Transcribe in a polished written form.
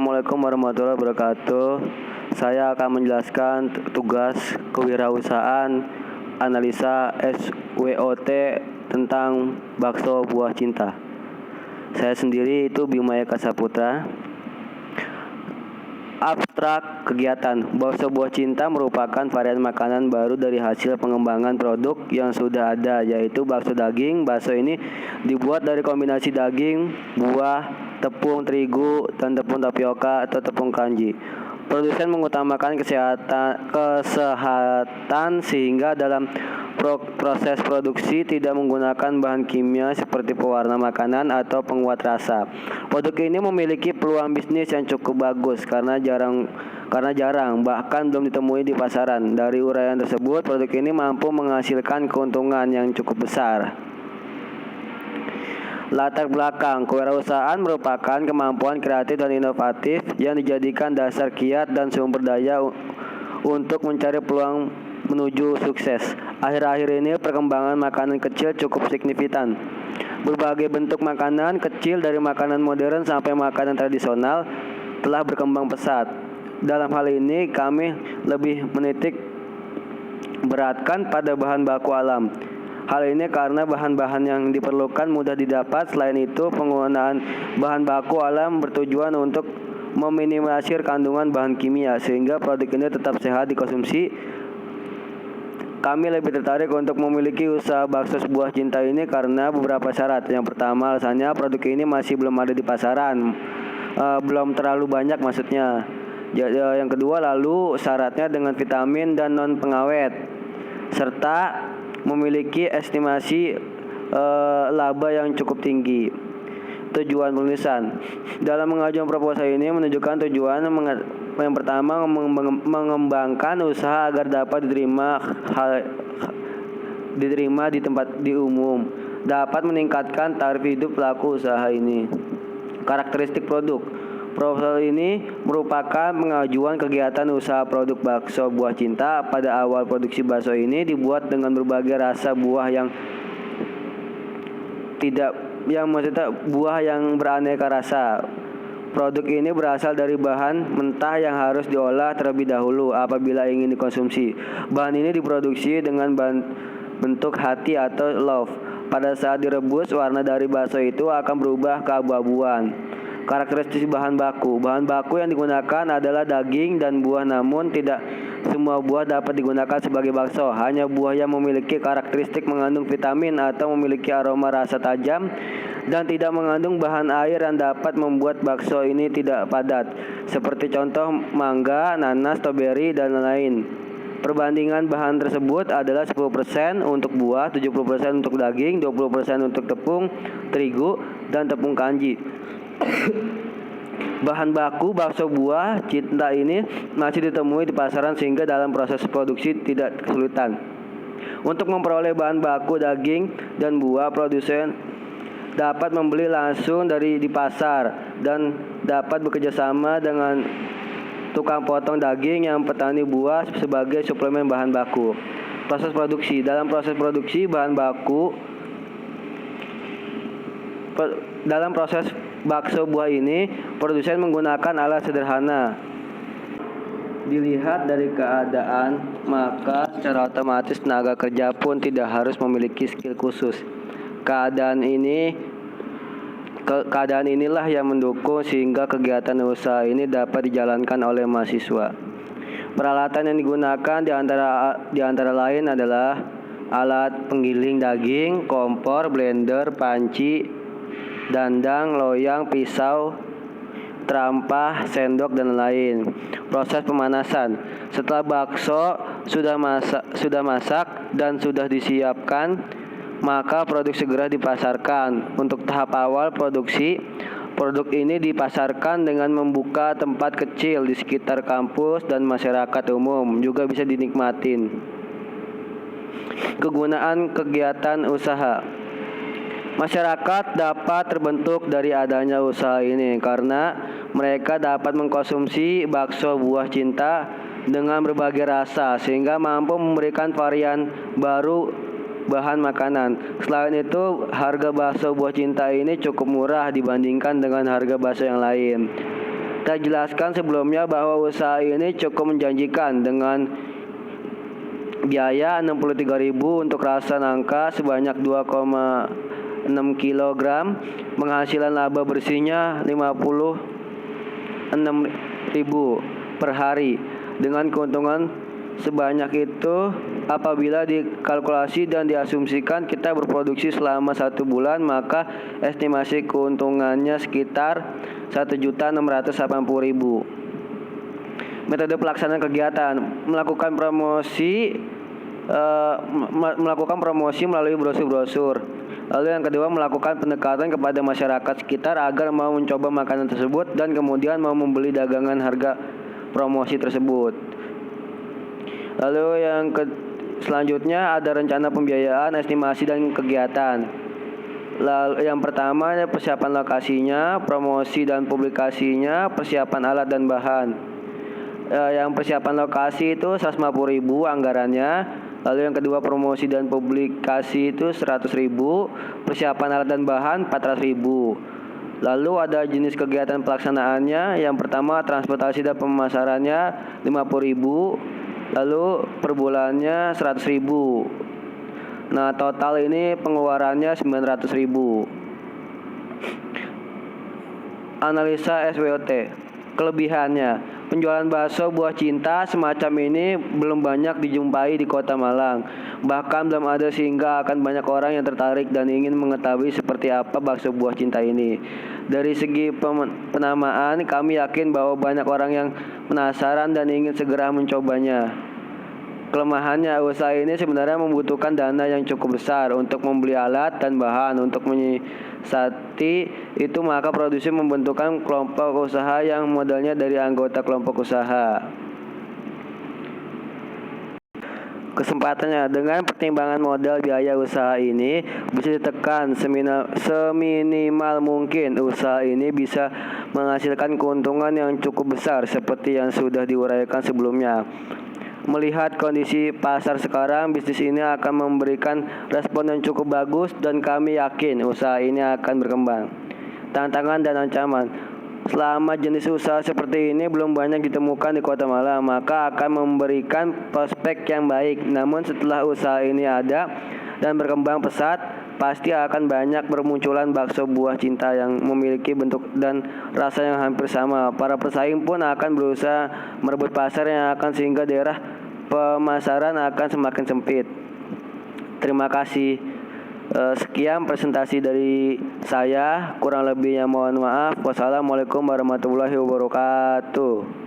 Assalamualaikum warahmatullahi wabarakatuh. Saya akan menjelaskan tugas kewirausahaan analisa SWOT tentang bakso buah cinta. Saya sendiri itu Bima Eka Saputra. Abstrak kegiatan bakso buah cinta merupakan varian makanan baru dari hasil pengembangan produk yang sudah ada, yaitu bakso daging. Bakso ini dibuat dari kombinasi daging, buah, tepung terigu, dan tepung tapioka atau tepung kanji. Produsen mengutamakan kesehatan sehingga dalam proses produksi tidak menggunakan bahan kimia seperti pewarna makanan atau penguat rasa. Produk ini memiliki peluang bisnis yang cukup bagus karena jarang bahkan belum ditemui di pasaran. Dari uraian tersebut, produk ini mampu menghasilkan keuntungan yang cukup besar. Latar belakang kewirausahaan merupakan kemampuan kreatif dan inovatif yang dijadikan dasar kiat dan sumber daya untuk mencari peluang menuju sukses. Akhir-akhir ini perkembangan makanan kecil cukup signifikan. Berbagai bentuk makanan kecil dari makanan modern sampai makanan tradisional telah berkembang pesat. Dalam hal ini kami lebih menitik beratkan pada bahan baku alam. Hal ini karena bahan-bahan yang diperlukan mudah didapat. Selain itu, penggunaan bahan baku alam bertujuan untuk meminimalisir kandungan bahan kimia sehingga produk ini tetap sehat dikonsumsi. Kami lebih tertarik untuk memiliki usaha bakso buah cinta ini karena beberapa syarat. Yang pertama, alasannya produk ini masih belum ada di pasaran, belum terlalu banyak maksudnya. Yang kedua, lalu syaratnya dengan vitamin dan non pengawet, serta memiliki estimasi laba yang cukup tinggi. Tujuan penulisan dalam mengajukan proposal ini menunjukkan tujuan yang pertama mengembangkan usaha agar dapat diterima di tempat di umum, dapat meningkatkan taraf hidup pelaku usaha ini. Karakteristik produk proposal ini merupakan pengajuan kegiatan usaha produk bakso buah cinta. Pada awal produksi bakso ini dibuat dengan berbagai rasa buah buah yang beraneka rasa. Produk ini berasal dari bahan mentah yang harus diolah terlebih dahulu apabila ingin dikonsumsi. Bahan ini diproduksi dengan bentuk hati atau love. Pada saat direbus, warna dari bakso itu akan berubah ke abu-abuan. Karakteristik bahan baku yang digunakan adalah daging dan buah, namun tidak semua buah dapat digunakan sebagai bakso. Hanya buah yang memiliki karakteristik mengandung vitamin atau memiliki aroma rasa tajam dan tidak mengandung bahan air yang dapat membuat bakso ini tidak padat, seperti contoh mangga, nanas, stroberi, dan lain-lain. Perbandingan bahan tersebut adalah 10% untuk buah, 70% untuk daging, 20% untuk tepung terigu, dan tepung kanji. Bahan baku bakso buah cinta ini masih ditemui di pasaran sehingga dalam proses produksi tidak kesulitan. Untuk memperoleh bahan baku daging dan buah, produsen dapat membeli langsung di pasar dan dapat bekerjasama dengan tukang potong daging yang petani buah sebagai suplemen bahan baku. Proses produksi. Dalam proses produksi dalam proses bakso buah ini, produsen menggunakan alat sederhana. Dilihat dari keadaan, maka secara otomatis tenaga kerja pun tidak harus memiliki skill khusus. Keadaan inilah yang mendukung sehingga kegiatan usaha ini dapat dijalankan oleh mahasiswa. Peralatan yang digunakan di antara lain adalah alat penggiling daging, kompor, blender, panci, dandang, loyang, pisau, terampah, sendok, dan lain. Proses pemanasan. Setelah bakso sudah masak dan sudah disiapkan, maka produk segera dipasarkan. Untuk tahap awal produksi, produk ini dipasarkan dengan membuka tempat kecil di sekitar kampus dan masyarakat umum juga bisa dinikmatin. Kegunaan kegiatan usaha. Masyarakat dapat terbentuk dari adanya usaha ini karena mereka dapat mengkonsumsi bakso buah cinta dengan berbagai rasa sehingga mampu memberikan varian baru bahan makanan. Selain itu, harga bakso buah cinta ini cukup murah dibandingkan dengan harga bakso yang lain. Saya jelaskan sebelumnya bahwa usaha ini cukup menjanjikan dengan biaya 63.000 untuk rasa nangka sebanyak 2,6 kg, penghasilan laba bersihnya 56.000 per hari. Dengan keuntungan sebanyak itu, apabila dikalkulasi dan diasumsikan kita berproduksi selama 1 bulan, maka estimasi keuntungannya sekitar 1.680.000. Metode pelaksanaan kegiatan: melakukan promosi melalui brosur-brosur. Lalu yang kedua, melakukan pendekatan kepada masyarakat sekitar agar mau mencoba makanan tersebut dan kemudian mau membeli dagangan harga promosi tersebut. Lalu selanjutnya ada rencana pembiayaan, estimasi dan kegiatan. Lalu yang pertama, persiapan lokasinya, promosi dan publikasinya, persiapan alat dan bahan. Yang persiapan lokasi itu 150.000 anggarannya. Lalu yang kedua, promosi dan publikasi itu 100.000, persiapan alat dan bahan 400.000. Lalu ada jenis kegiatan pelaksanaannya. Yang pertama, transportasi dan pemasarannya 50.000. Lalu per bulannya 100.000. Nah, total ini pengeluarannya 900.000. Analisa SWOT. Kelebihannya: penjualan bakso buah cinta semacam ini belum banyak dijumpai di Kota Malang. Bahkan belum ada, sehingga akan banyak orang yang tertarik dan ingin mengetahui seperti apa bakso buah cinta ini. Dari segi penamaan, kami yakin bahwa banyak orang yang penasaran dan ingin segera mencobanya. Kelemahannya, usaha ini sebenarnya membutuhkan dana yang cukup besar untuk membeli alat dan bahan. Untuk menyiasati itu, maka produsen membentukkan kelompok usaha yang modalnya dari anggota kelompok usaha. Kesempatannya: dengan pertimbangan modal, biaya usaha ini bisa ditekan seminimal mungkin. Usaha ini bisa menghasilkan keuntungan yang cukup besar seperti yang sudah diuraikan sebelumnya. Melihat kondisi pasar sekarang, bisnis ini akan memberikan respon yang cukup bagus dan kami yakin usaha ini akan berkembang. Tantangan dan ancaman: selama jenis usaha seperti ini belum banyak ditemukan di Kota Malang, maka akan memberikan prospek yang baik. Namun setelah usaha ini ada dan berkembang pesat, pasti akan banyak bermunculan bakso buah cinta yang memiliki bentuk dan rasa yang hampir sama. Para pesaing pun akan berusaha merebut pasar yang akan, sehingga daerah pemasaran akan semakin sempit. Terima kasih. Sekian presentasi dari saya. Kurang lebihnya mohon maaf. Wassalamualaikum warahmatullahi wabarakatuh.